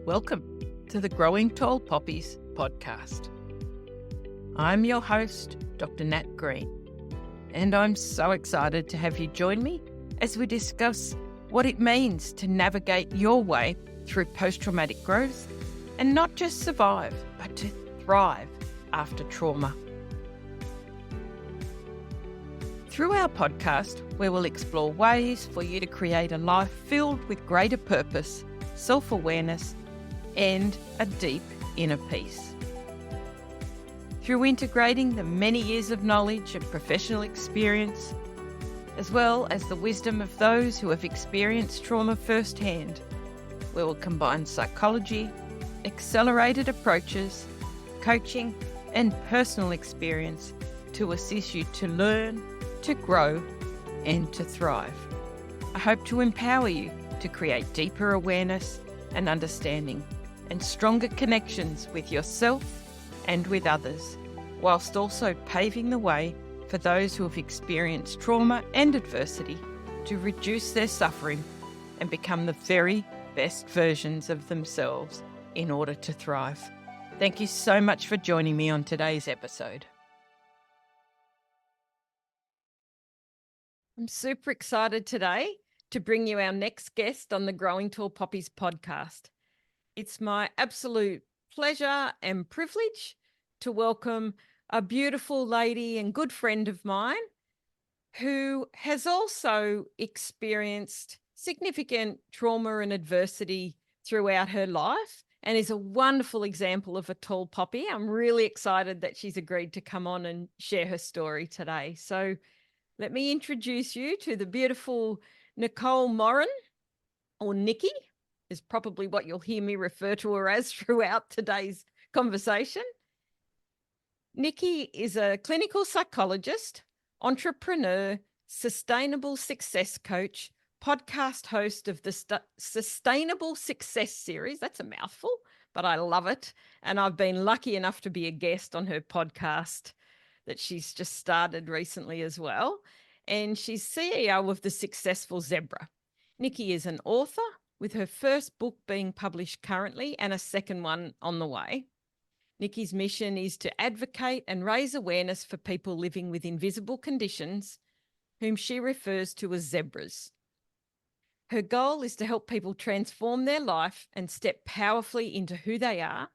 Welcome to the Growing Tall Poppies podcast. I'm your host, Dr. Nat Green, and I'm so excited to have you join me as we discuss what it means to navigate your way through post-traumatic growth and not just survive, but to thrive after trauma. Through our podcast, we will explore ways for you to create a life filled with greater purpose, self-awareness, and a deep inner peace. Through integrating the many years of knowledge and professional experience, as well as the wisdom of those who have experienced trauma firsthand, we will combine psychology, accelerated approaches, coaching, and personal experience to assist you to learn, to grow, and to thrive. I hope to empower you to create deeper awareness and understanding and stronger connections with yourself and with others, whilst also paving the way for those who have experienced trauma and adversity to reduce their suffering and become the very best versions of themselves in order to thrive. Thank you so much for joining me on today's episode. I'm super excited today to bring you our next guest on the Growing Tall Poppies podcast. It's my absolute pleasure and privilege to welcome a beautiful lady and good friend of mine who has also experienced significant trauma and adversity throughout her life and is a wonderful example of a tall poppy. I'm really excited that she's agreed to come on and share her story today. So let me introduce you to the beautiful Nichole Morrin, or Nichi, is probably what you'll hear me refer to her as throughout today's conversation. Nichi is a clinical psychologist, entrepreneur, sustainable success coach, podcast host of the Sustainable Success series. That's a mouthful, but I love it. And I've been lucky enough to be a guest on her podcast that she's just started recently as well. And she's CEO of The Successful Zebra. Nichi is an author, with her first book being published currently and a second one on the way. Nichi's mission is to advocate and raise awareness for people living with invisible conditions, whom she refers to as zebras. Her goal is to help people transform their life and step powerfully into who they are,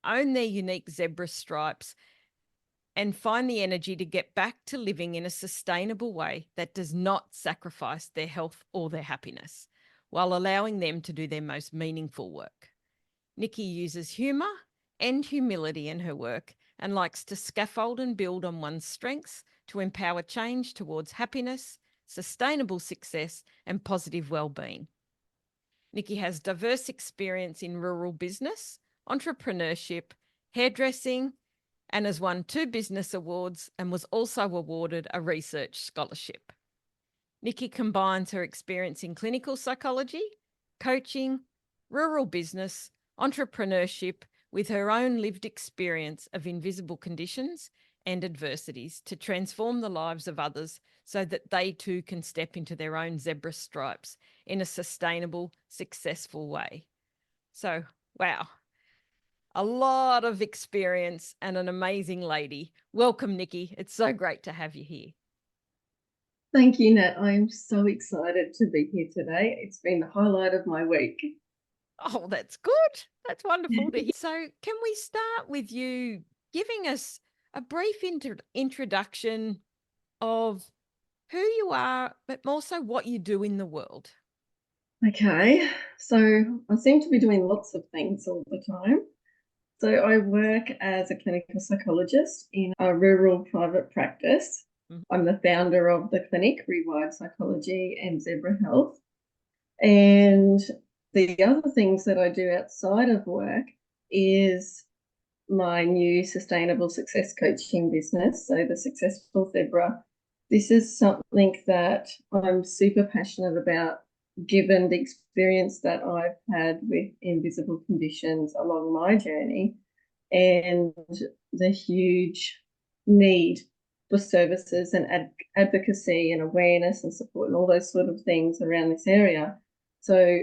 own their unique zebra stripes, and find the energy to get back to living in a sustainable way that does not sacrifice their health or their happiness, while allowing them to do their most meaningful work. Nichi uses humour and humility in her work and likes to scaffold and build on one's strengths to empower change towards happiness, sustainable success, and positive well-being. Nichi has diverse experience in rural business, entrepreneurship, hairdressing, and has won 2 business awards and was also awarded a research scholarship. Nichi combines her experience in clinical psychology, coaching, rural business, entrepreneurship with her own lived experience of invisible conditions and adversities to transform the lives of others so that they too can step into their own zebra stripes in a sustainable, successful way. So, wow, a lot of experience and an amazing lady. Welcome, Nichi. It's so great to have you here. Thank you, Nat. I'm so excited to be here today. It's been the highlight of my week. Oh, that's good. That's wonderful to hear. So can we start with you giving us a brief introduction of who you are, but also what you do in the world? Okay, so I seem to be doing lots of things all the time. So I work as a clinical psychologist in a rural private practice. I'm the founder of the clinic, Rewired Psychology and Zebra Health. And the other things that I do outside of work is my new sustainable success coaching business, so the Successful Zebra. This is something that I'm super passionate about, given the experience that I've had with invisible conditions along my journey and the huge need for services and advocacy and awareness and support and all those sort of things around this area. So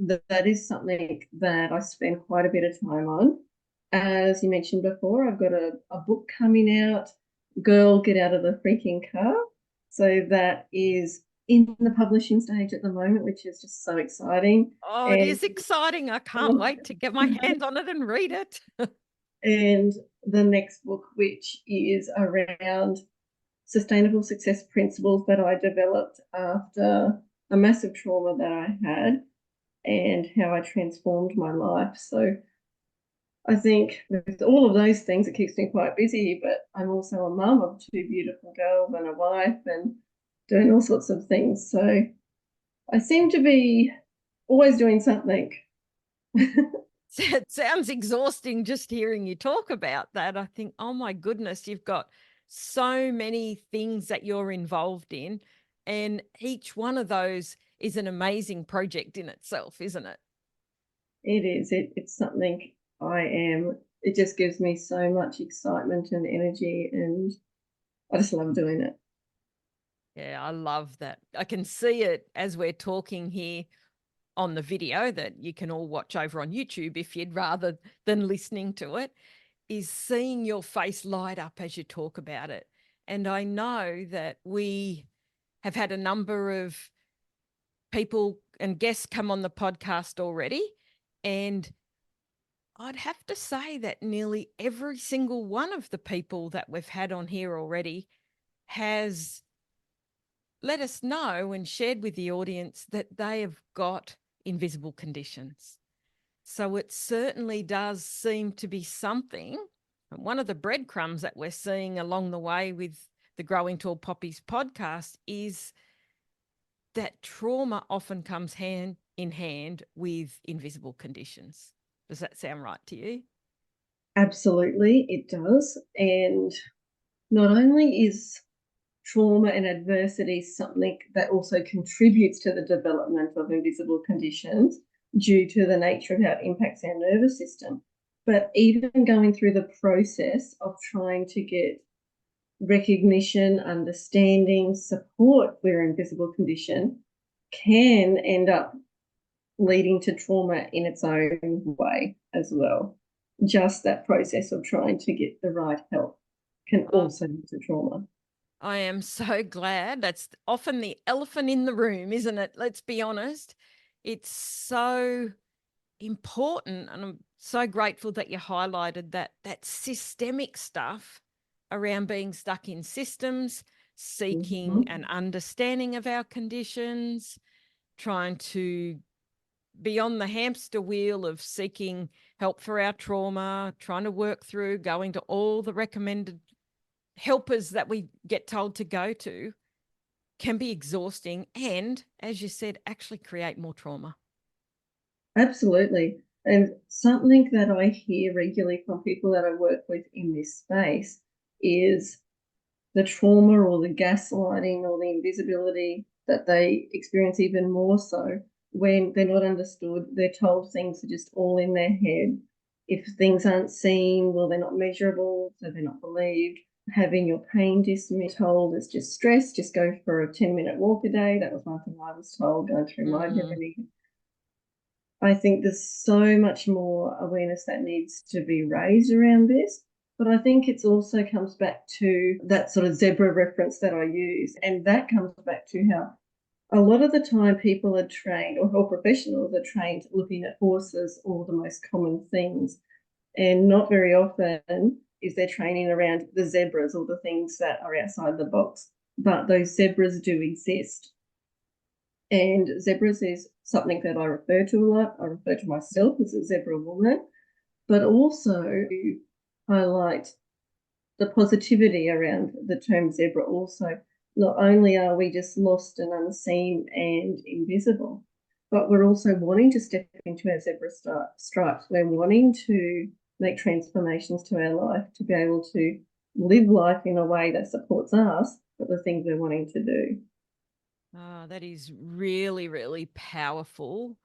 that is something that I spend quite a bit of time on. As you mentioned before, I've got a book coming out, Girl, Get Out of the Freaking Car. So that is in the publishing stage at the moment, which is just so exciting. Oh, it is exciting. I can't wait to get my hands on it and read it. And the next book, which is around sustainable success principles that I developed after a massive trauma that I had and how I transformed my life. So I think with all of those things, it keeps me quite busy, but I'm also a mum of two beautiful girls and a wife and doing all sorts of things. So I seem to be always doing something. It sounds exhausting just hearing you talk about that. I think, oh my goodness, you've got so many things that you're involved in, and each one of those is an amazing project in itself, isn't it? It is. It's something it just gives me so much excitement and energy, and I just love doing it. Yeah, I love that. I can see it as we're talking here on the video that you can all watch over on YouTube if you'd rather than listening to it, is seeing your face light up as you talk about it. And I know that we have had a number of people and guests come on the podcast already. And I'd have to say that nearly every single one of the people that we've had on here already has let us know and shared with the audience that they have got invisible conditions. So it certainly does seem to be something. And one of the breadcrumbs that we're seeing along the way with the Growing Tall Poppies podcast is that trauma often comes hand in hand with invisible conditions. Does that sound right to you? Absolutely, it does. And not only is trauma and adversity something that also contributes to the development of invisible conditions due to the nature of how it impacts our nervous system, but even going through the process of trying to get recognition, understanding, support for an invisible condition can end up leading to trauma in its own way as well. Just that process of trying to get the right help can also lead to trauma. I am so glad. That's often the elephant in the room, isn't it? Let's be honest. It's so important, and I'm so grateful that you highlighted that systemic stuff around being stuck in systems, seeking an understanding of our conditions, trying to be on the hamster wheel of seeking help for our trauma, trying to work through going to all the recommended helpers that we get told to go to, can be exhausting and, as you said, actually create more trauma. Absolutely. And something that I hear regularly from people that I work with in this space is the trauma or the gaslighting or the invisibility that they experience even more so when they're not understood. They're told things are just all in their head. If things aren't seen, well, they're not measurable, so they're not believed. Having your pain dismissed, told it's just stress, just go for a 10-minute walk a day. That was one thing I was told going through my journey. I think there's so much more awareness that needs to be raised around this. But I think it also comes back to that sort of zebra reference that I use. And that comes back to how a lot of the time people are trained, or health professionals are trained looking at horses or the most common things. And not very often is there training around the zebras or the things that are outside the box. But those zebras do exist. And zebras is something that I refer to a lot. I refer to myself as a zebra woman, but also highlight the positivity around the term zebra also. Not only are we just lost and unseen and invisible, but we're also wanting to step into our zebra stripes. We're wanting to make transformations to our life to be able to live life in a way that supports us, but the things we're wanting to do. Oh, that is really, really powerful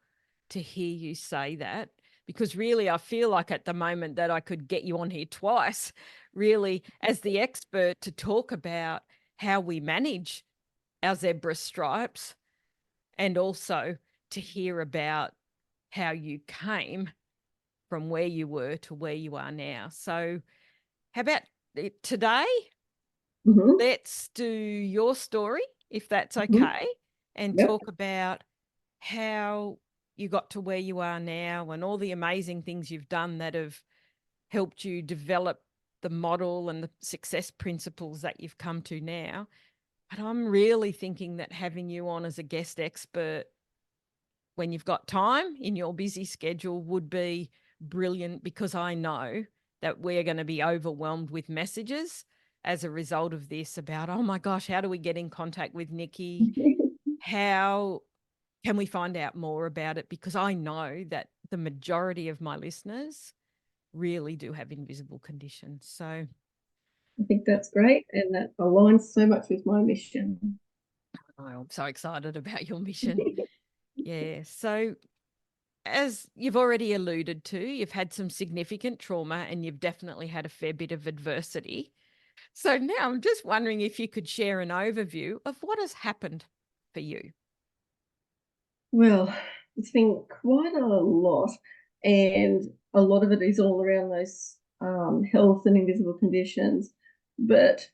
to hear you say that, because really I feel like at the moment that I could get you on here twice, really, as the expert to talk about how we manage our zebra stripes, and also to hear about how you came from where you were to where you are now. So how about today? Let's do your story, if that's okay, and talk about how you got to where you are now and all the amazing things you've done that have helped you develop the model and the success principles that you've come to now. But I'm really thinking that having you on as a guest expert when you've got time in your busy schedule would be brilliant, because I know that we're going to be overwhelmed with messages as a result of this about, oh my gosh, how do we get in contact with Nichi? How can we find out more about it? Because I know that the majority of my listeners really do have invisible conditions. So I think that's great, and that aligns so much with my mission. I'm so excited about your mission. Yeah. So as you've already alluded to, you've had some significant trauma and you've definitely had a fair bit of adversity. So now I'm just wondering if you could share an overview of what has happened for you. Well, it's been quite a lot, and a lot of it is all around those health and invisible conditions. But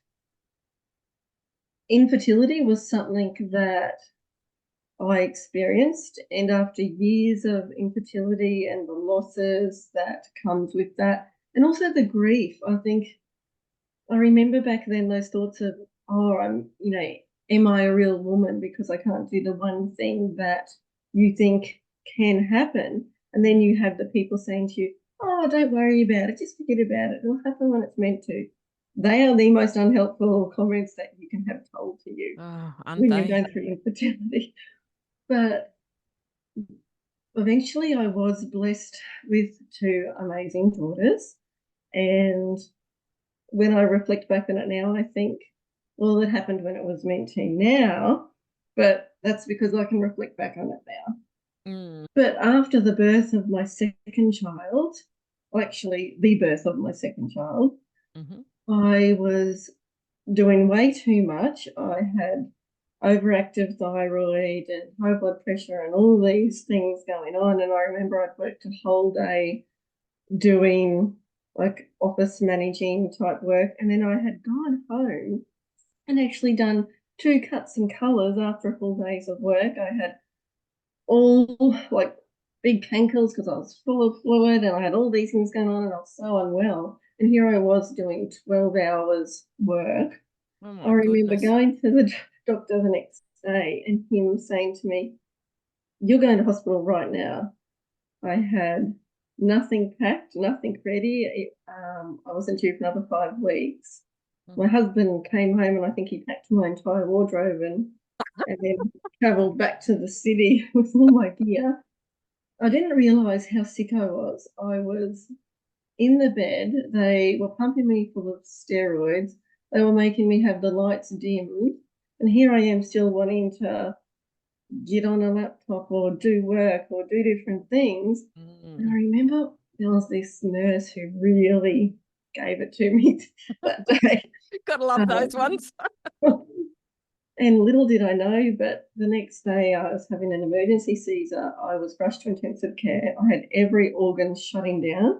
infertility was something that I experienced, and after years of infertility and the losses that comes with that, and also the grief, I think I remember back then those thoughts of, oh, am I a real woman because I can't do the one thing that you think can happen? And then you have the people saying to you, oh, don't worry about it, just forget about it, it'll happen when it's meant to. They are the most unhelpful comments that you can have told to you when you're going through infertility. But eventually I was blessed with two amazing daughters. And when I reflect back on it now, I think, well, it happened when it was meant to now, but that's because I can reflect back on it now. But after the birth of my second child, actually the birth of my second child, I was doing way too much. I had overactive thyroid and high blood pressure and all these things going on. And I remember I'd worked a whole day doing like office managing type work. And then I had gone home and actually done 2 cuts and colours after a full day's of work. I had all like big cankles because I was full of fluid and I had all these things going on and I was so unwell. And here I was doing 12 hours work. I remember going to the doctor the next day and him saying to me, you're going to hospital right now. I had nothing packed, nothing ready. I wasn't due for another 5 weeks. My husband came home and I think he packed my entire wardrobe and then travelled back to the city with all my gear. I didn't realise how sick I was. I was in the bed. They were pumping me full of steroids. They were making me have the lights dimmed. And here I am still wanting to get on a laptop or do work or do different things. And I remember there was this nurse who really gave it to me that day. Gotta love those ones. And little did I know, but the next day I was having an emergency Caesar. I was rushed to intensive care. I had every organ shutting down.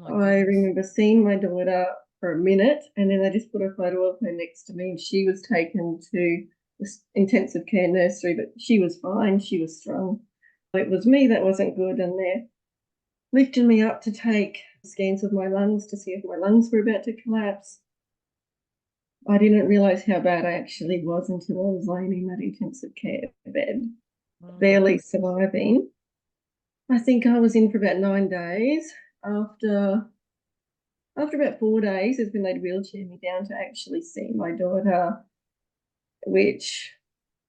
I remember seeing my daughter for a minute, and then they just put a photo of her next to me, and she was taken to the intensive care nursery, but she was fine. She was strong. It was me that wasn't good, and they're lifting me up to take scans of my lungs to see if my lungs were about to collapse. I didn't realise how bad I actually was until I was laying in that intensive care bed, barely surviving. I think I was in for about 9 days. After about 4 days, is when they'd wheelchair me down to actually see my daughter, which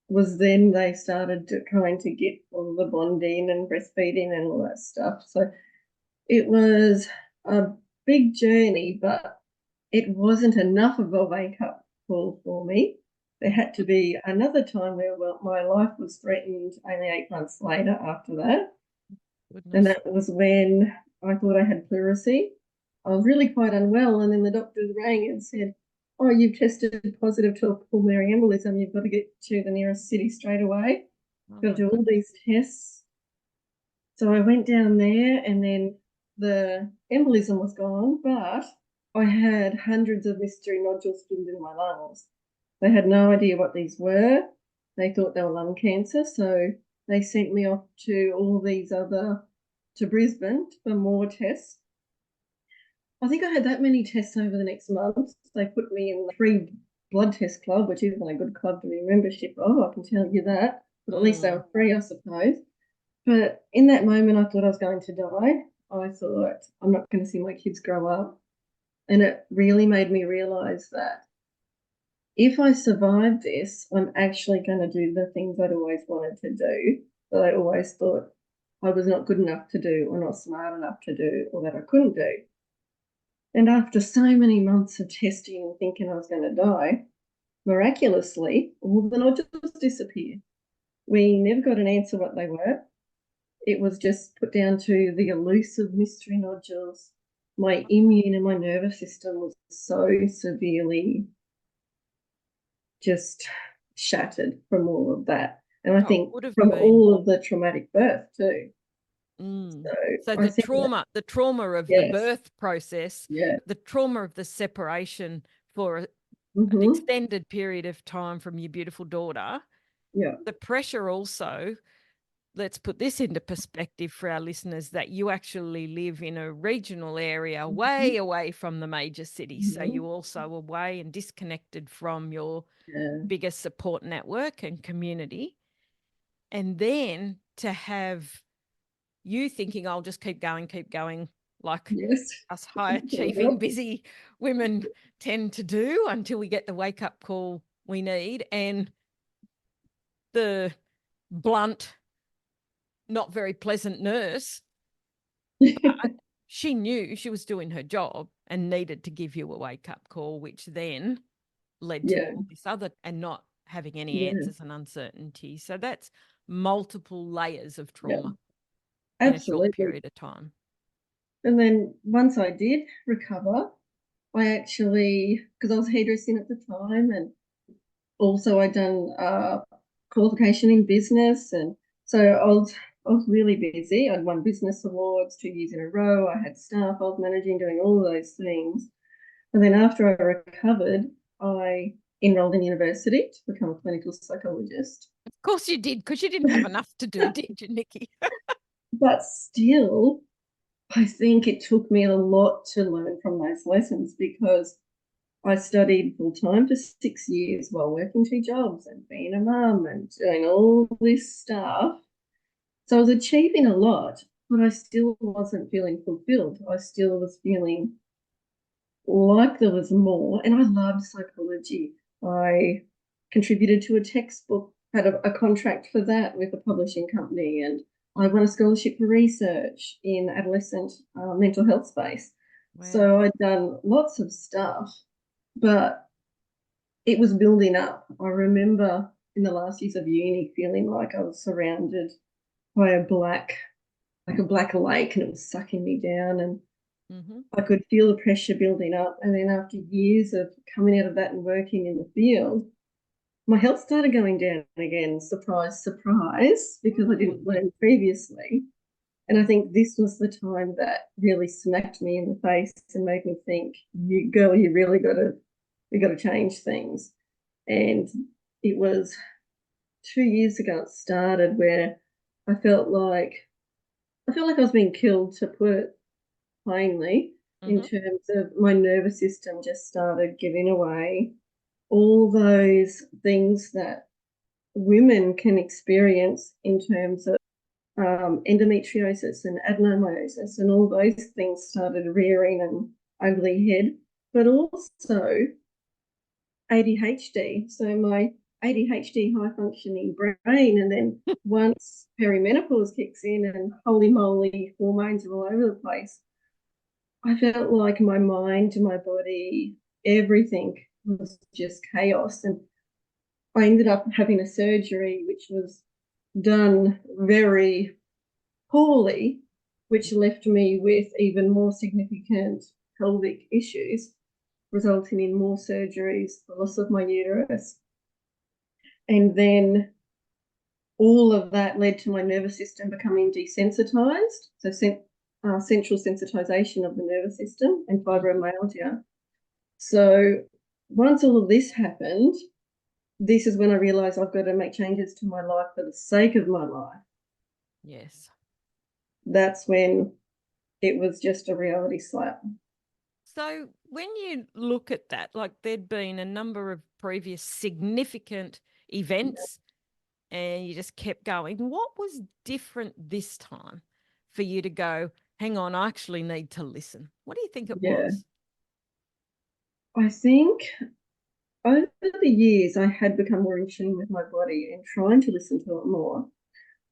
was then they started trying to get all the bonding and breastfeeding and all that stuff. So it was a big journey, but it wasn't enough of a wake-up call for me. There had to be another time where my life was threatened only 8 months later after that. And that was when I thought I had pleurisy. I was really quite unwell, and then the doctors rang and said, oh, you've tested positive to a pulmonary embolism. You've got to get to the nearest city straight away. You've got to do all these tests. So I went down there, and then the embolism was gone, but I had hundreds of mystery nodules filled in my lungs. They had no idea what these were. They thought they were lung cancer, so they sent me off to to Brisbane for more tests. I think I had that many tests over the next month. They put me in the free blood test club, which isn't a good club to be membership of, I can tell you that. But at least they were free, I suppose. But in that moment, I thought I was going to die. I thought, I'm not going to see my kids grow up. And it really made me realise that if I survive this, I'm actually going to do the things I'd always wanted to do, that I always thought I was not good enough to do, or not smart enough to do, or that I couldn't do. And after so many months of testing and thinking I was going to die, miraculously, all the nodules disappeared. We never got an answer what they were. It was just put down to the elusive mystery nodules. My immune and my nervous system was so severely just shattered from all of that. And I think from all of the traumatic birth too. So the trauma of the birth process, the trauma of the separation for an extended period of time from your beautiful daughter, the pressure also, let's put this into perspective for our listeners, that you actually live in a regional area way away from the major cities. So you also away and disconnected from your biggest support network and community. And then to have you thinking, I'll just keep going, like us high-achieving, busy women tend to do until we get the wake-up call we need. And the blunt, not very pleasant nurse, she knew she was doing her job and needed to give you a wake-up call, which then led to all this other, and not having any answers and uncertainty. So that's multiple layers of trauma in a short period of time. And then once I did recover, I actually, because I was hairdressing at the time, and also I'd done qualification in business, and so I was really busy. I'd won business awards 2 years in a row. I had staff I was managing, doing all of those things. And then after I recovered, I enrolled in university to become a clinical psychologist. Of course you did, because you didn't have enough to do, did you, Nichi? But still, I think it took me a lot to learn from those lessons, because I studied full-time for 6 years while working 2 jobs and being a mum and doing all this stuff. So I was achieving a lot, but I still wasn't feeling fulfilled. I still was feeling like there was more. And I loved psychology. I contributed to a textbook, had a contract for that with a publishing company, and I won a scholarship for research in adolescent mental health space. Wow. So I'd done lots of stuff, but it was building up. I remember in the last years of uni feeling like I was surrounded by a black lake, and it was sucking me down, and I could feel the pressure building up. And then after years of coming out of that and working in the field, my health started going down again. Surprise, surprise, because I didn't learn previously. And I think this was the time that really smacked me in the face and made me think, you really got to change things. And it was 2 years ago it started, where I felt like I was being killed, to put it plainly, in terms of my nervous system just started giving away all those things that women can experience in terms of endometriosis and adenomyosis, and all those things started rearing an ugly head, but also ADHD. So my ADHD, high functioning brain, and then once perimenopause kicks in and holy moly, hormones are all over the place, I felt like my mind, my body, everything was just chaos. And I ended up having a surgery which was done very poorly, which left me with even more significant pelvic issues, resulting in more surgeries, the loss of my uterus. And then all of that led to my nervous system becoming desensitized. So central sensitization of the nervous system and fibromyalgia. So once all of this happened, this is when I realized I've got to make changes to my life for the sake of my life. Yes. That's when it was just a reality slap. So when you look at that, like there'd been a number of previous significant events and you just kept going, what was different this time for you to go, hang on, I actually need to listen? What do you think it was? I think over the years, I had become more in tune with my body and trying to listen to it more.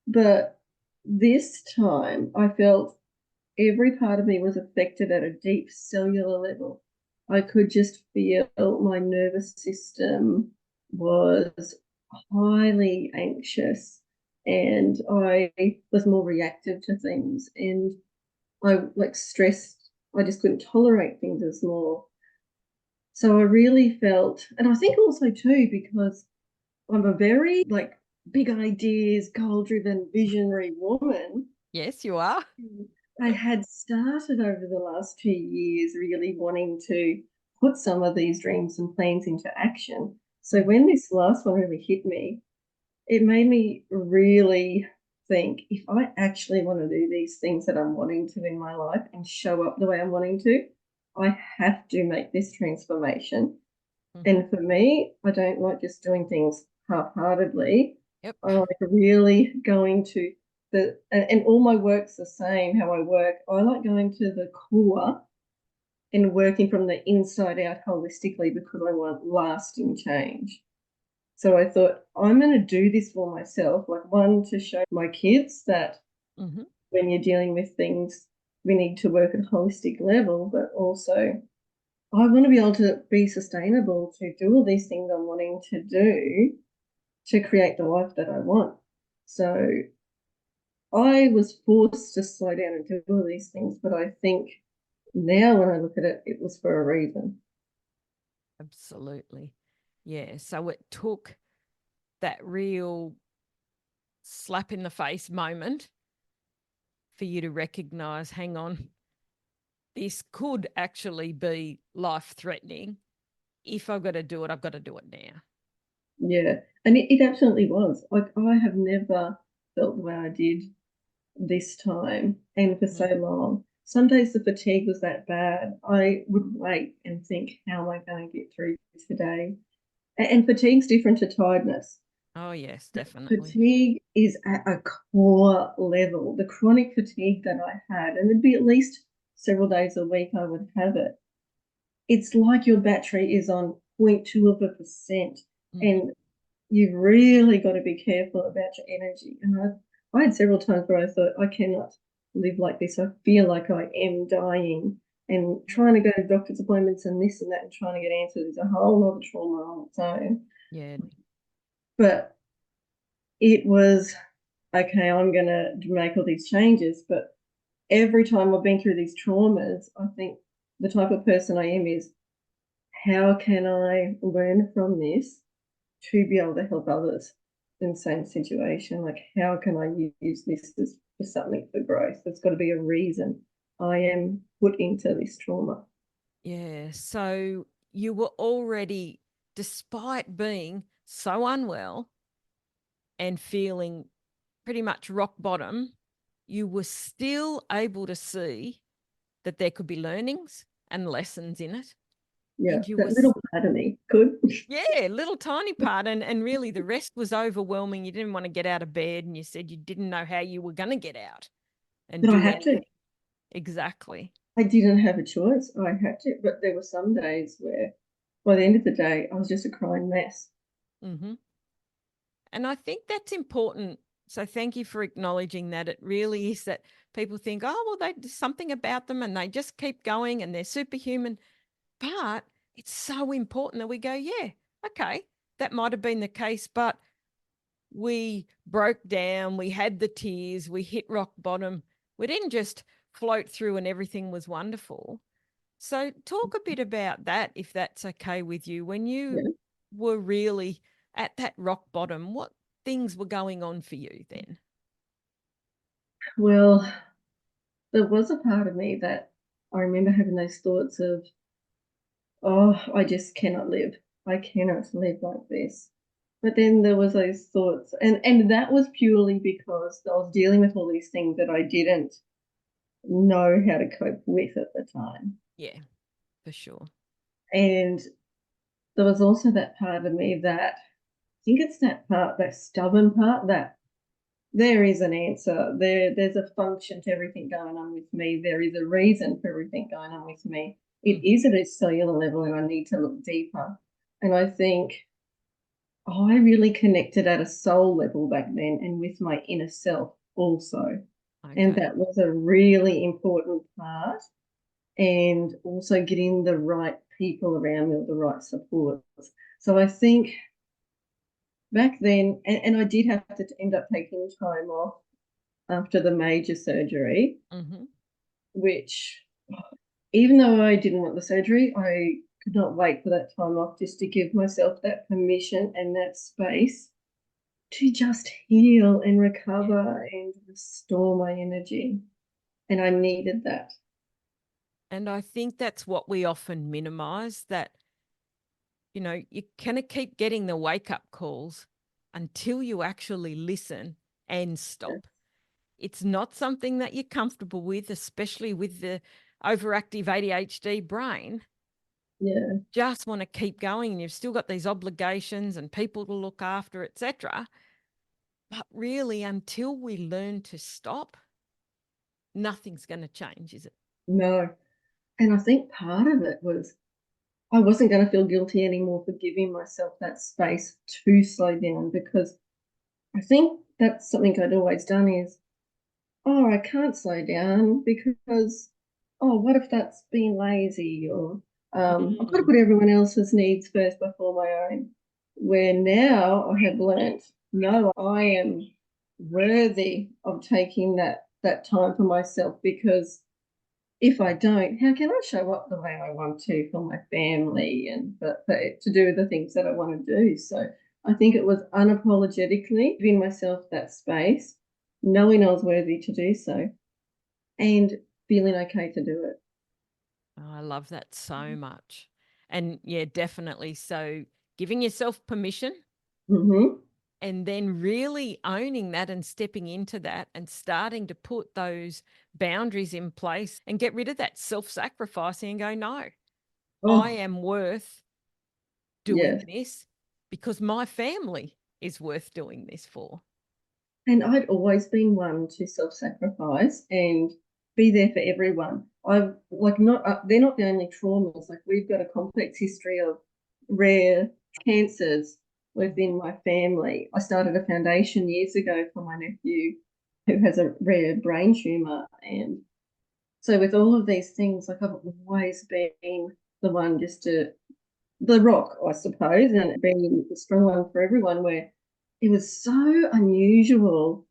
But this time, I felt every part of me was affected at a deep cellular level. I could just feel my nervous system was highly anxious and I was more reactive to things and I stressed. I just couldn't tolerate things as more. So I really felt, and I think also too, because I'm a very big ideas, goal driven, visionary woman. Yes, you are. I had started over the last 2 years really wanting to put some of these dreams and plans into action. So when this last one really hit me, it made me really think if I actually want to do these things that I'm wanting to in my life and show up the way I'm wanting to, I have to make this transformation. And for me, I don't like just doing things half-heartedly. Yep. I like really going to and all my work's the same, how I work. I like going to the core and working from the inside out holistically because I want lasting change. So I thought, I'm going to do this for myself, one, to show my kids that when you're dealing with things, we need to work at a holistic level, but also I want to be able to be sustainable to do all these things I'm wanting to do to create the life that I want. So I was forced to slow down and do all these things, but I think now when I look at it, it was for a reason. Absolutely. Yeah. So it took that real slap in the face moment for you to recognize, hang on, this could actually be life threatening. If I've got to do it, I've got to do it now. Yeah. And it absolutely was. I have never felt the way I did this time and for so long. Some days the fatigue was that bad. I would wait and think, how am I going to get through today? And fatigue's different to tiredness. Oh, yes, definitely. Fatigue is at a core level. The chronic fatigue that I had, and it'd be at least several days a week I would have it. It's like your battery is on 0.2%. And you've really got to be careful about your energy. And I had several times where I thought, I cannot live like this. I feel like I am dying. And trying to go to doctor's appointments and this and that and trying to get answers is a whole lot of trauma on its own. Yeah. But it was, okay, I'm going to make all these changes. But every time I've been through these traumas, I think the type of person I am is, how can I learn from this to be able to help others in the same situation? Like, how can I use this as for something for growth? There's got to be a reason I am put into this trauma. Yeah. So you were already, despite being so unwell and feeling pretty much rock bottom, you were still able to see that there could be learnings and lessons in it. Yeah, And you that were, little part of me could. yeah, little tiny part. And really the rest was overwhelming. You didn't want to get out of bed and you said you didn't know how you were going to get out and But I do had anything. to. Exactly. I didn't have a choice. I had to. But there were some days where, by the end of the day, I was just a crying mess. And I think that's important. So thank you for acknowledging that. It really is that people think, oh, well, there's something about them and they just keep going and they're superhuman. But it's so important that we go, yeah, okay, that might have been the case, but we broke down, we had the tears, we hit rock bottom. We didn't just float through and everything was wonderful. So talk a bit about that, if that's okay with you. When you were really at that rock bottom, things were going on for you then? Well, there was a part of me that I remember having those thoughts of, oh, I just cannot live. I cannot live like this. But then there was those thoughts, and that was purely because I was dealing with all these things that I didn't know how to cope with at the time. Yeah, for sure. And there was also that part of me that I think it's that part, that stubborn part, that there is an answer. There's a function to everything going on with me. There is a reason for everything going on with me. It is at a cellular level, and I need to look deeper. And I think I really connected at a soul level back then and with my inner self also. Okay. And that was a really important part. And also getting the right people around me, or the right support. So I think back then, and I did have to end up taking time off after the major surgery, which, even though I didn't want the surgery, I could not wait for that time off just to give myself that permission and that space to just heal and recover and restore my energy. And I needed that. And I think that's what we often minimize, that, you kind of keep getting the wake-up calls until you actually listen and stop. It's not something that you're comfortable with, especially with the overactive ADHD brain. Yeah. Just want to keep going, and you've still got these obligations and people to look after, etc. But really, until we learn to stop, nothing's going to change, is it? No. And I think part of it was I wasn't going to feel guilty anymore for giving myself that space to slow down, because I think that's something I'd always done is, oh, I can't slow down because, oh, what if that's being lazy, or I've got to put everyone else's needs first before my own. Where now I have learnt, no, I am worthy of taking that time for myself, because if I don't, how can I show up the way I want to for my family and to do the things that I want to do? So I think it was unapologetically giving myself that space, knowing I was worthy to do so, and feeling okay to do it. Oh, I love that so much. And yeah, definitely. So giving yourself permission, and then really owning that and stepping into that and starting to put those boundaries in place and get rid of that self-sacrificing and go, no, I am worth doing this because my family is worth doing this for. And I'd always been one to self-sacrifice and be there for everyone. I've they're not the only traumas. Like, we've got a complex history of rare cancers within my family. I started a foundation years ago for my nephew who has a rare brain tumor. And so with all of these things, like, I've always been the one the rock, I suppose, and being the strong one for everyone, where it was so unusual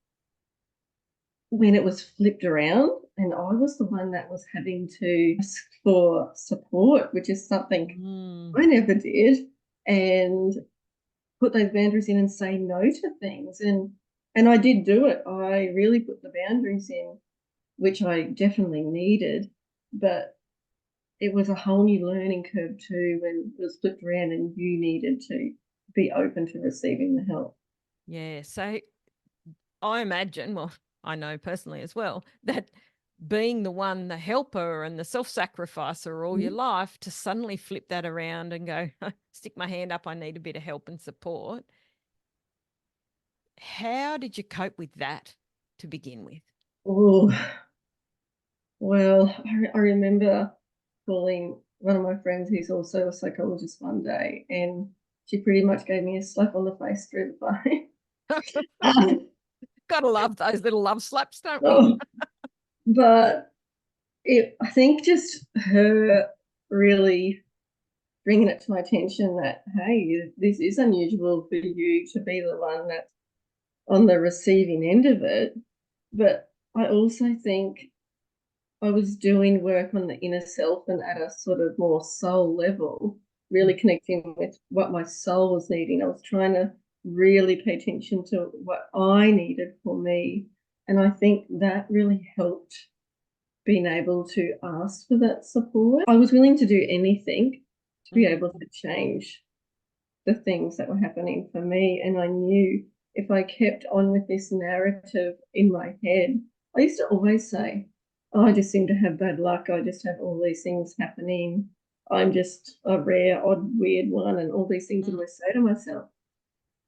when it was flipped around and I was the one that was having to ask for support, which is something I never did, and put those boundaries in and say no to things. And I did do it. I really put the boundaries in, which I definitely needed, but it was a whole new learning curve too when it was flipped around and you needed to be open to receiving the help. Yeah. So I imagine, well, I know personally as well, that being the one, the helper and the self-sacrificer all your life, to suddenly flip that around and go, stick my hand up, I need a bit of help and support. How did you cope with that to begin with? Oh, well, I remember calling one of my friends who's also a psychologist one day, and she pretty much gave me a slap on the face through the phone. Gotta love those little love slaps, don't we? But I think just her really bringing it to my attention that, hey, this is unusual for you to be the one that's on the receiving end of it. But I also think I was doing work on the inner self and at a sort of more soul level, really connecting with what my soul was needing. I was trying to really pay attention to what I needed for me. And I think that really helped being able to ask for that support. I was willing to do anything to be able to change the things that were happening for me. And I knew if I kept on with this narrative in my head, I used to always say, oh, I just seem to have bad luck. I just have all these things happening. I'm just a rare, odd, weird one, and all these things that I say to myself.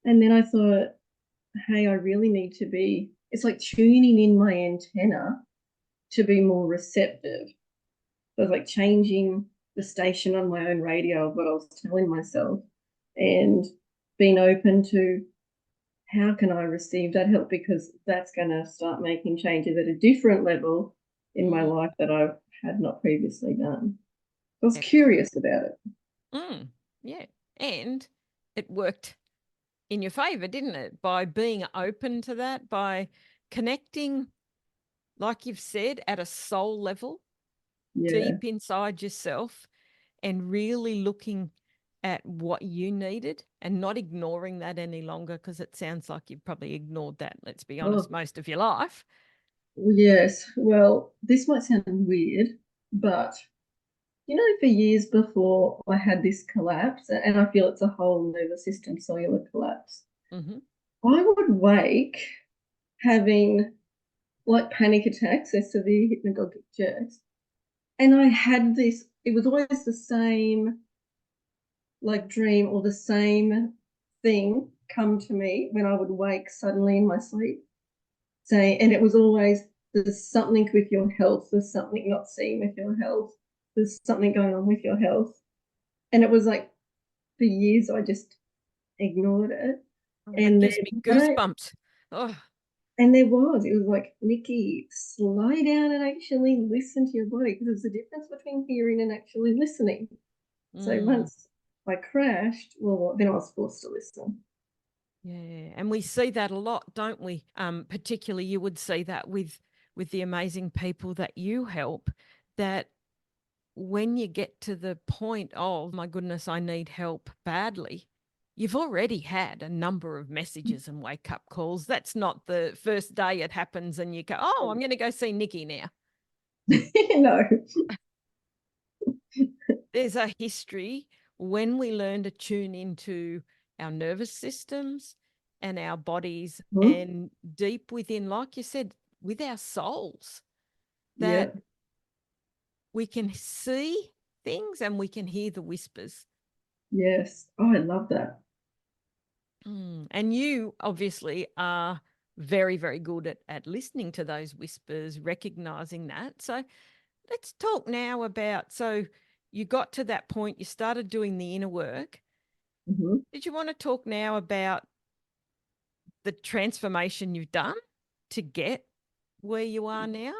And then I thought, hey, I really need to be, it's like tuning in my antenna to be more receptive. So it's like changing the station on my own radio of what I was telling myself and being open to how can I receive that help, because that's going to start making changes at a different level in my life that I had not previously done. I was curious about it. Yeah. And it worked in your favor, didn't it? By being open to that, by connecting, like you've said, at a soul level, deep inside yourself, and really looking at what you needed and not ignoring that any longer, because it sounds like you've probably ignored that, let's be honest, most of your life. Yes. Well, this might sound weird, but for years before I had this collapse, and I feel it's a whole nervous system cellular collapse, I would wake having like panic attacks, so severe hypnagogic jerks. And I had this, it was always the same like dream or the same thing come to me when I would wake suddenly in my sleep. And it was always, there's something with your health, there's something not seen with your health, there's something going on with your health. And it was like for years I just ignored it. And that gives me goosebumps. And it was like, Nichi, slow down and actually listen to your body, because there's a difference between hearing and actually listening. So once I crashed, well, then I was forced to listen. Yeah, and we see that a lot, don't we? Particularly, you would see that with the amazing people that you help, that when you get to the point of, my goodness, I need help badly, you've already had a number of messages and wake-up calls. That's not the first day it happens and you go, oh, I'm going to go see Nichi now. No. There's a history when we learn to tune into our nervous systems and our bodies and deep within, like you said, with our souls, that we can see things and we can hear the whispers. Yes. Oh, I love that. And you obviously are very, very good at listening to those whispers, recognizing that. So let's talk now about, so you got to that point, you started doing the inner work. Did you want to talk now about the transformation you've done to get where you are now?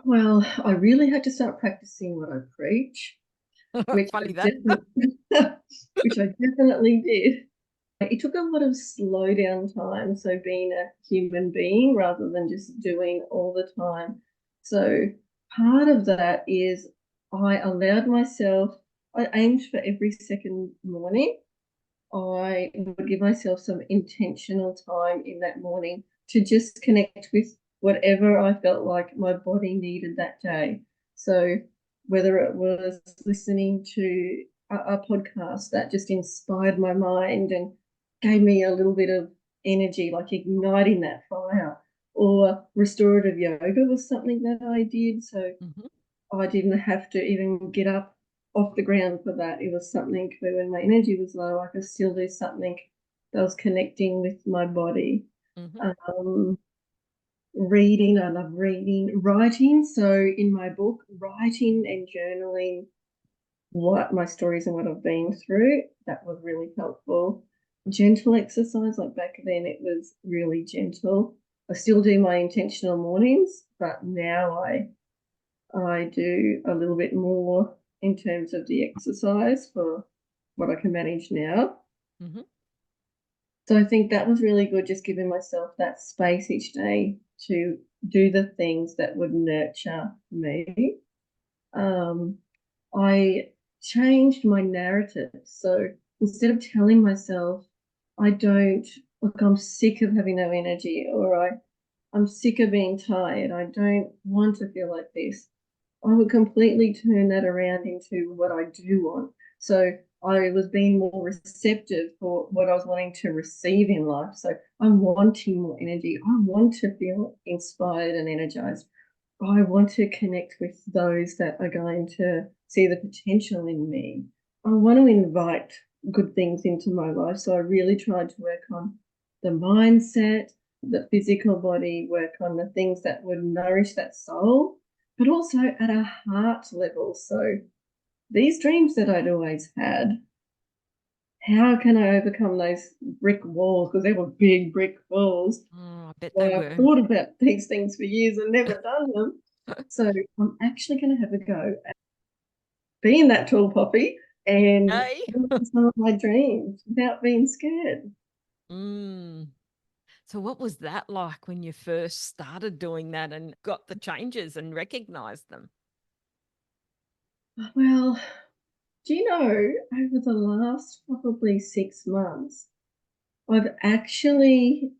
Well, I really had to start practicing what I preach, which I definitely did. It took a lot of slow down time, so being a human being rather than just doing all the time. So part of that is I allowed myself, I aimed for every second morning. I would give myself some intentional time in that morning to just connect with whatever I felt like my body needed that day. So whether it was listening to a podcast that just inspired my mind and gave me a little bit of energy, like igniting that fire, or restorative yoga was something that I did. So I didn't have to even get up off the ground for that. It was something where when my energy was low, I could still do something that was connecting with my body. Reading, I love reading. Writing, so in my book, writing and journaling what my stories and what I've been through, that was really helpful. Gentle exercise, like back then it was really gentle. I still do my intentional mornings, but now I do a little bit more in terms of the exercise for what I can manage now. So I think that was really good, just giving myself that space each day to do the things that would nurture me. I changed my narrative. So instead of telling myself I don't, like, I'm sick of having no energy, or I'm sick of being tired. I don't want to feel like this. I would completely turn that around into what I do want. So I was being more receptive for what I was wanting to receive in life. So I'm wanting more energy. I want to feel inspired and energized. I want to connect with those that are going to see the potential in me. I want to invite good things into my life. So I really tried to work on the mindset, the physical body, work on the things that would nourish that soul, but also at a heart level. So these dreams that I'd always had, how can I overcome those brick walls? Because they were big brick walls. Oh, I bet they Well, I've were. thought about these things for years and never done them. So I'm actually going to have a go at being that tall poppy and Hey. some of my dreams without being scared. Mm. So what was that like when you first started doing that and got the changes and recognized them? Well, do you know, over the last probably 6 months, I've actually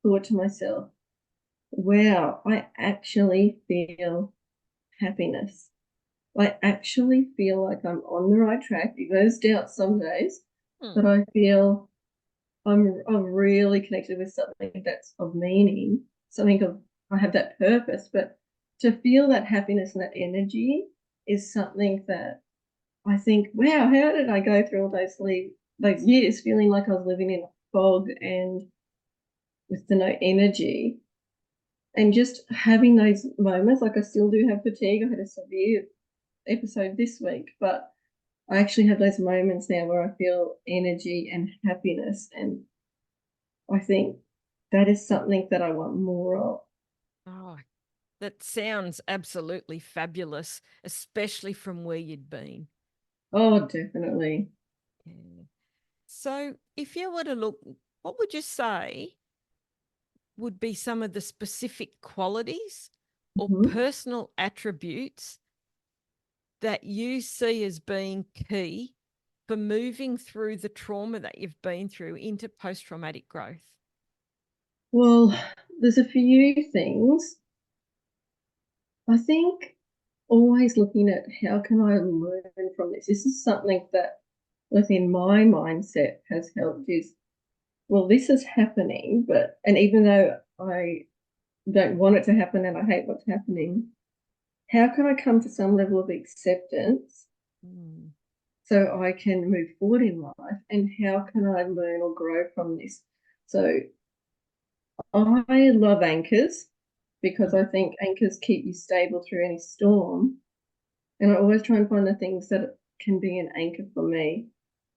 thought to myself, wow, I actually feel happiness. I actually feel like I'm on the right track. It goes down some days, Hmm. but I feel I'm really connected with something that's of meaning, something of I have that purpose. But to feel that happiness and that energy is something that I think, wow, how did I go through all those years feeling like I was living in a fog and with the no energy, and just having those moments. Like, I still do have fatigue. I had a severe episode this week, but I actually have those moments now where I feel energy and happiness, and I think that is something that I want more of. Oh, that sounds absolutely fabulous, especially from where you'd been. Oh, definitely. Yeah. So, if you were to look, what would you say would be some of the specific qualities or Mhm. personal attributes that you see as being key for moving through the trauma that you've been through into post traumatic growth? Well, there's a few things. I think always looking at how can I learn from this. This is something that within my mindset has helped is, well, this is happening, but and even though I don't want it to happen and I hate what's happening, how can I come to some level of acceptance Mm. so I can move forward in life? And how can I learn or grow from this? So I love anchors because Mm. I think anchors keep you stable through any storm. And I always try and find the things that can be an anchor for me.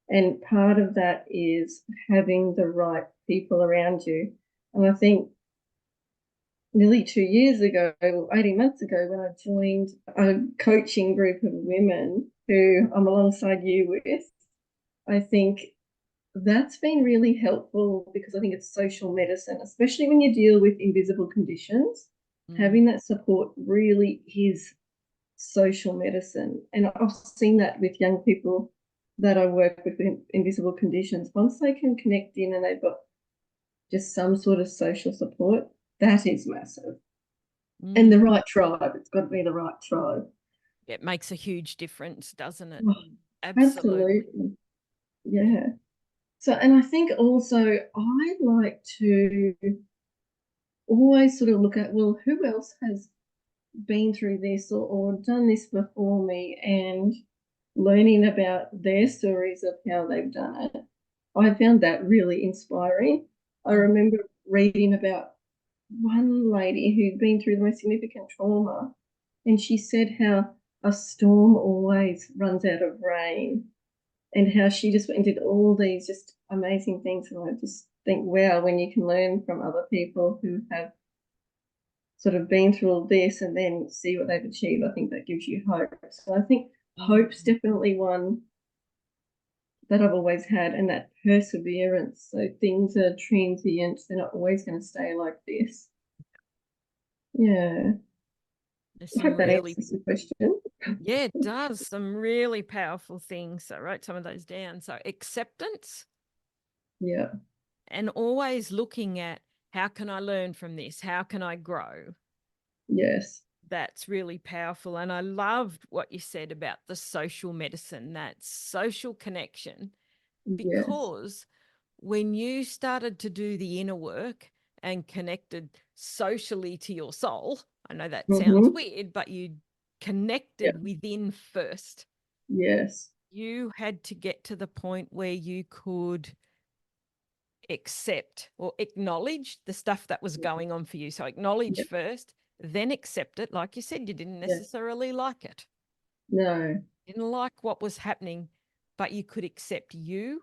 And part of that is having the right people around you. And I think nearly 2 years ago, 18 months ago, when I joined a coaching group of women who I'm alongside you with, I think that's been really helpful because I think it's social medicine, especially when you deal with invisible conditions. Mm. Having that support really is social medicine. And I've seen that with young people that I work with invisible conditions. Once they can connect in and they've got just some sort of social support, that is massive. And the Mm. right tribe, it's got to be the right tribe. It makes a huge difference, doesn't it? Oh, Absolutely. absolutely. Yeah. So, and I think also I like to always sort of look at, well, who else has been through this or done this before me, and learning about their stories of how they've done it. I found that really inspiring. I Mm. remember reading about one lady who'd been through the most significant trauma, and she said how a storm always runs out of rain, and how she just went and did all these just amazing things. And I just think, wow, when you can learn from other people who have sort of been through all this and then see what they've achieved, I think that gives you hope. So I think Mm. hope's definitely one that I've always had, and that perseverance. So things are transient, they're not always going to stay like this. Yeah. There's I some hope that really, answers the question. yeah, it does. Some really powerful things. I wrote some of those down. So acceptance, Yeah. and always looking at, how can I learn from this? How can I grow? Yes. That's really powerful. And I loved what you said about the social medicine, that social connection, Yes. because when you started to do the inner work and connected socially to your soul, I know that sounds weird, but you connected within first. Yes. You had to get to the point where you could accept or acknowledge the stuff that was going on for you. So acknowledge first, then accept it. Like you said, you didn't necessarily like it. No. Didn't like what was happening, but you could accept you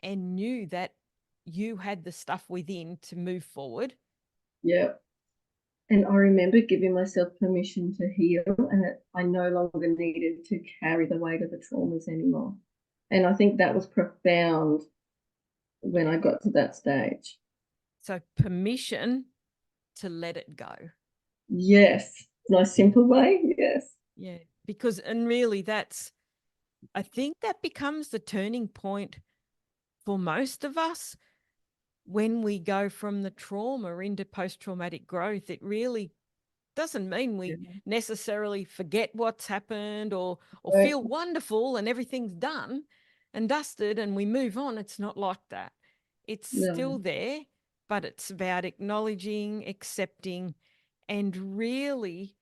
and knew that you had the stuff within to move forward. Yeah. And I remember giving myself permission to heal, and that I no longer needed to carry the weight of the traumas anymore. And I think that was profound when I got to that stage. So permission to let it go. Yes. Nice simple way. Yes. Yeah. Because, and really I think that becomes the turning point for most of us when we go from the trauma into post-traumatic growth. It really doesn't mean we necessarily forget what's happened or feel wonderful and everything's done and dusted and we move on. It's not like that. It's still there, but it's about acknowledging, accepting, and really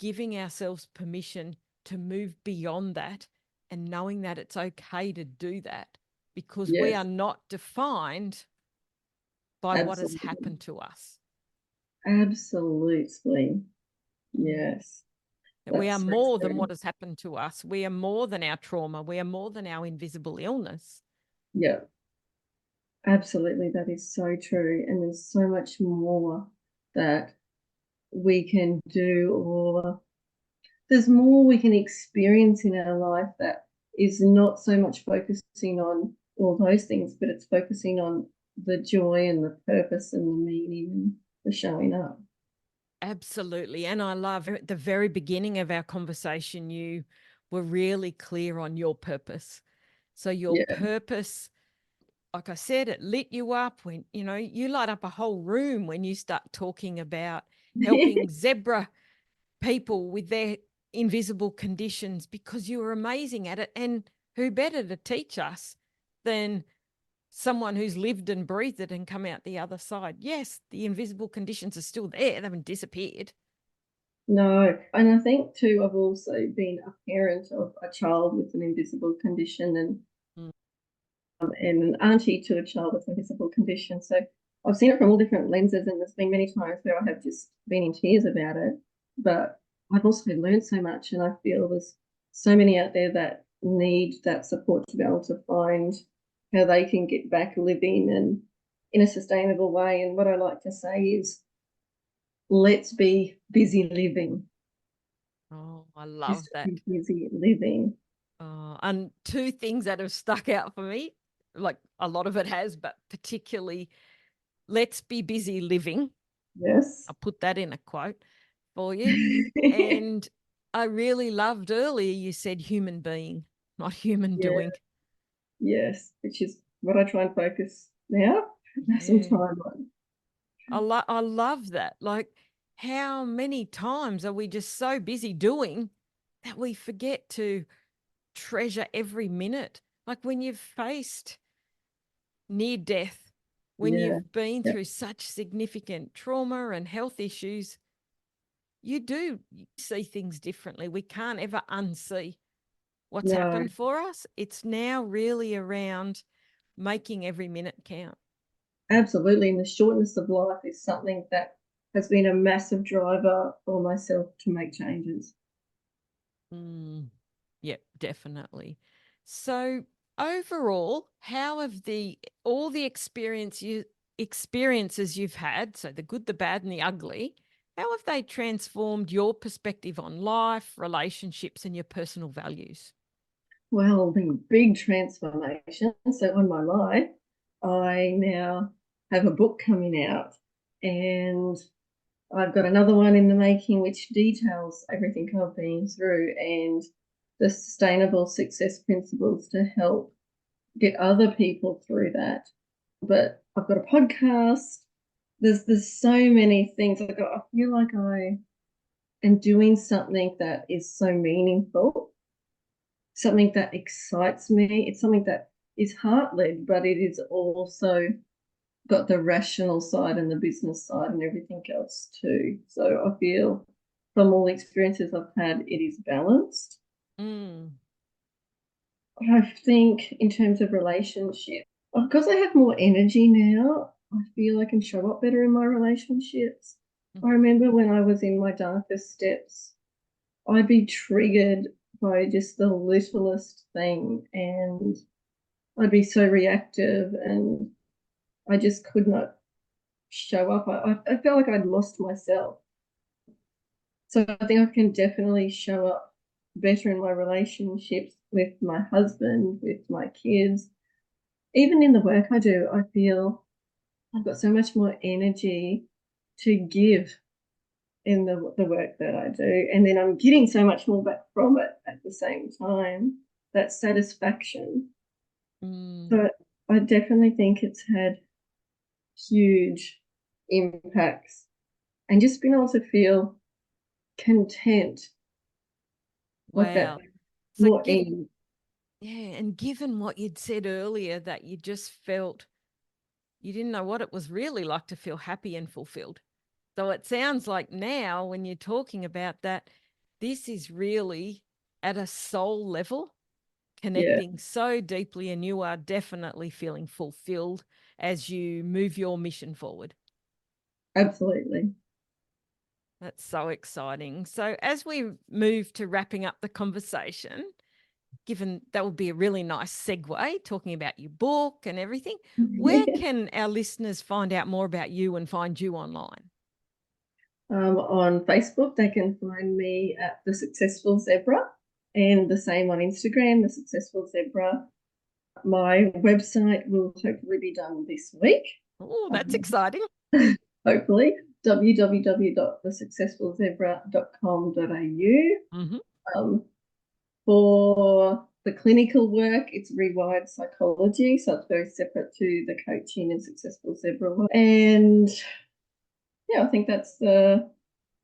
giving ourselves permission to move beyond that and knowing that it's okay to do that, because we are not defined by what has happened to us. Absolutely. Yes. That we are more than what has happened to us. We are more than our trauma. We are more than our invisible illness. Yeah. Absolutely. That is so true. And there's so much more that we can do, or there's more we can experience in our life that is not so much focusing on all those things, but it's focusing on the joy and the purpose and the meaning and the showing up. Absolutely. And I love at the very beginning of our conversation, you were really clear on your purpose. So your purpose, like I said, it lit you up when, you light up a whole room when you start talking about helping zebra people with their invisible conditions, because you were amazing at it. And who better to teach us than someone who's lived and breathed it and come out the other side? Yes, the invisible conditions are still there. They haven't disappeared. No, and I think too, I've also been a parent of a child with an invisible condition and an auntie to a child with an invisible condition. So I've seen it from all different lenses, and there's been many times where I have just been in tears about it. But I've also learned so much, and I feel there's so many out there that need that support to be able to find how they can get back living and in a sustainable way. And what I like to say is, let's be busy living. Oh, I love Just that. be busy living. And two things that have stuck out for me, like a lot of it has, but particularly, let's be busy living. Yes. I'll put that in a quote for you. And I really loved earlier, you said human being, not human doing. Yes, which is what I try and focus now. Have some time on. I love that. Like, how many times are we just so busy doing that we forget to treasure every minute? Like when you've faced near death, when you've been through such significant trauma and health issues, you do see things differently. We can't ever unsee what's happened for us. It's now really around making every minute count. Absolutely. And the shortness of life is something that has been a massive driver for myself to make changes. Yep, definitely. So overall, how have all the experiences you've had, so the good, the bad, and the ugly, how have they transformed your perspective on life, relationships, and your personal values? Well, the big transformation. So on my life, I now have a book coming out, and I've got another one in the making which details everything I've been through and the sustainable success principles to help get other people through that. But I've got a podcast. There's so many things. I feel like I am doing something that is so meaningful, something that excites me. It's something that is heart-led, but it is also got the rational side and the business side and everything else too. So I feel from all the experiences I've had, it is balanced. Mm. I think in terms of relationship, because I have more energy now, I feel I can show up better in my relationships. I remember when I was in my darkest steps, I'd be triggered by just the littlest thing, and I'd be so reactive, and I just could not show up. I felt like I'd lost myself. So I think I can definitely show up better in my relationships with my husband, with my kids. Even in the work I do, I feel I've got so much more energy to give in the work that I do. And then I'm getting so much more back from it at the same time, that satisfaction. But I definitely think it's had huge impacts, and just being able to feel content, like that, Wow. So more ease. yeah, and given what you'd said earlier, that you just felt you didn't know what it was really like to feel happy and fulfilled. So it sounds like now, when you're talking about that, this is really at a soul level, Yeah, connecting so deeply, and you are definitely feeling fulfilled as you move your mission forward. absolutely. That's so exciting. So, as we move to wrapping up the conversation, given that would be a really nice segue talking about your book and everything, where can our listeners find out more about you and find you online? On Facebook, they can find me at The Successful Zebra, and the same on Instagram, The Successful Zebra. My website will hopefully be done this week. Oh, that's exciting. Hopefully, www.thesuccessfulzebra.com.au. Mm-hmm. For the clinical work, it's Rewired Psychology, so it's very separate to the coaching and Successful Zebra work. And yeah, I think that's the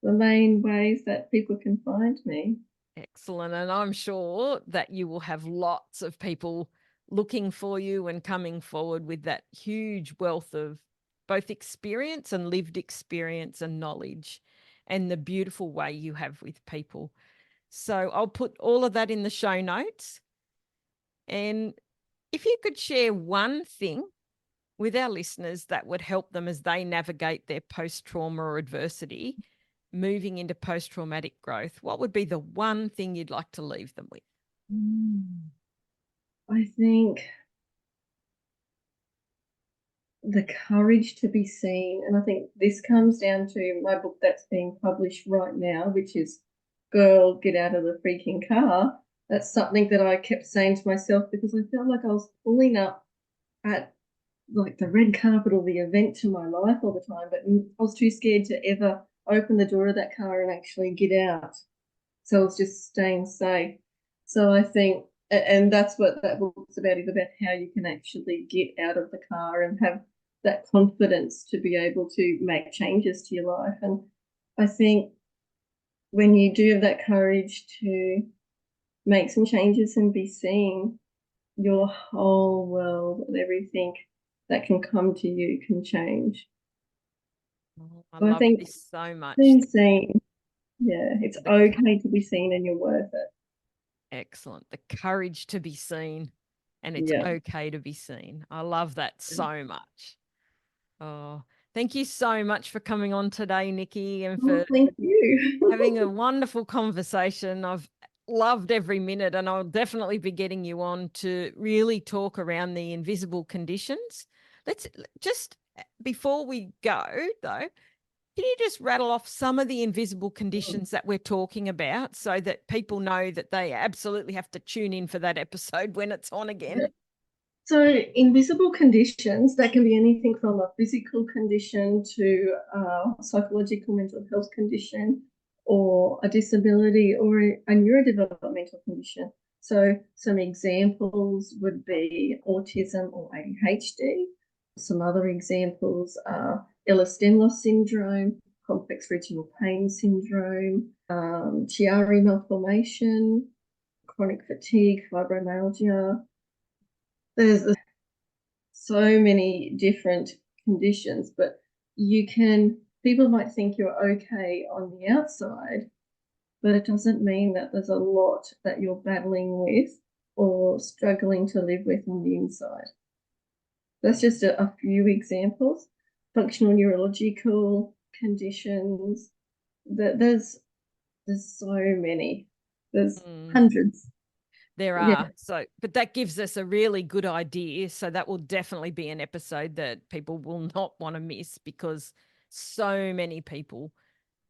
main ways that people can find me. Excellent. And I'm sure that you will have lots of people looking for you and coming forward with that huge wealth of both experience and lived experience and knowledge, and the beautiful way you have with people. So I'll put all of that in the show notes. And if you could share one thing with our listeners that would help them as they navigate their post trauma or adversity, moving into post traumatic growth, what would be the one thing you'd like to leave them with? I think the courage to be seen. And I think this comes down to my book that's being published right now, which is Girl, Get Out of the Freaking Car. That's something that I kept saying to myself because I felt like I was pulling up at like the red carpet or the event to my life all the time, but I was too scared to ever open the door of that car and actually get out. So I was just staying safe. So I think, and that's what that book's about, is about how you can actually get out of the car and have that confidence to be able to make changes to your life. And I think when you do have that courage to make some changes and be seen, your whole world and everything that can come to you can change. Oh, I So I love think this so much. being seen, yeah, it's The okay to be seen and you're worth it. Excellent. The courage to be seen, and it's Yeah. okay to be seen. I love that so much. Oh, thank you so much for coming on today, Nikki, and Oh, for thank you. having a wonderful conversation. I've loved every minute, and I'll definitely be getting you on to really talk around the invisible conditions. Let's just, before we go, though, can you just rattle off some of the invisible conditions that we're talking about so that people know that they absolutely have to tune in for that episode when it's on again? Yeah. So, invisible conditions, that can be anything from a physical condition to a psychological mental health condition or a disability or a neurodevelopmental condition. So, some examples would be autism or ADHD, Some other examples are Ehlers-Danlos syndrome, complex regional pain syndrome, Chiari malformation, chronic fatigue, fibromyalgia. There's so many different conditions, but people might think you're okay on the outside, but it doesn't mean that there's a lot that you're battling with or struggling to live with on the inside. That's just a few examples. Functional neurological conditions. There's so many. There's hundreds. There are. Yeah. So, but that gives us a really good idea. So that will definitely be an episode that people will not want to miss, because so many people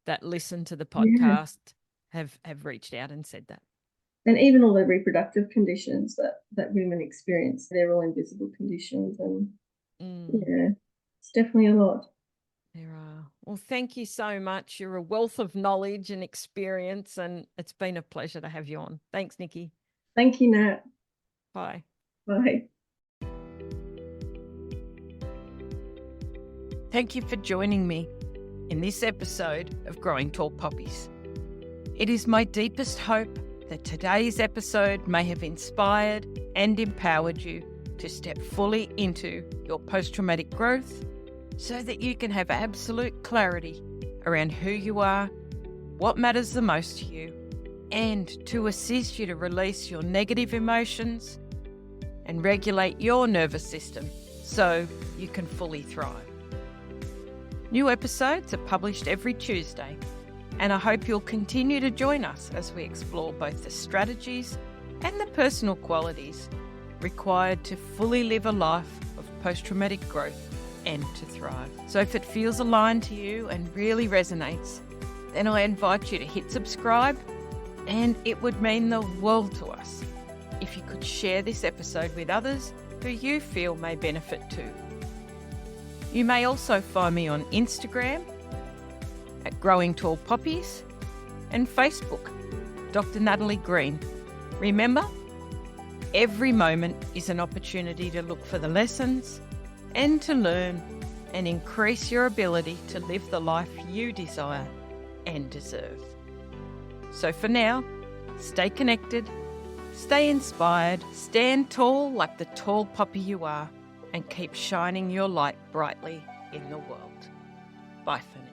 that listen to the podcast have reached out and said that. And even all the reproductive conditions that women experience, they're all invisible conditions. And yeah, it's definitely a lot. There are. Well, thank you so much. You're a wealth of knowledge and experience, and it's been a pleasure to have you on. Thanks, Nichi. Thank you, Nat. Bye. Bye. Thank you for joining me in this episode of Growing Tall Poppies. It is my deepest hope that today's episode may have inspired and empowered you to step fully into your post-traumatic growth, so that you can have absolute clarity around who you are, what matters the most to you, and to assist you to release your negative emotions and regulate your nervous system so you can fully thrive. New episodes are published every Tuesday, and I hope you'll continue to join us as we explore both the strategies and the personal qualities required to fully live a life of post-traumatic growth and to thrive. So if it feels aligned to you and really resonates, then I invite you to hit subscribe, and it would mean the world to us if you could share this episode with others who you feel may benefit too. You may also find me on Instagram at Growing Tall Poppies and Facebook, Dr. Natalie Green. Remember, every moment is an opportunity to look for the lessons and to learn and increase your ability to live the life you desire and deserve. So for now, stay connected, stay inspired, stand tall like the tall poppy you are, and keep shining your light brightly in the world. Bye for now.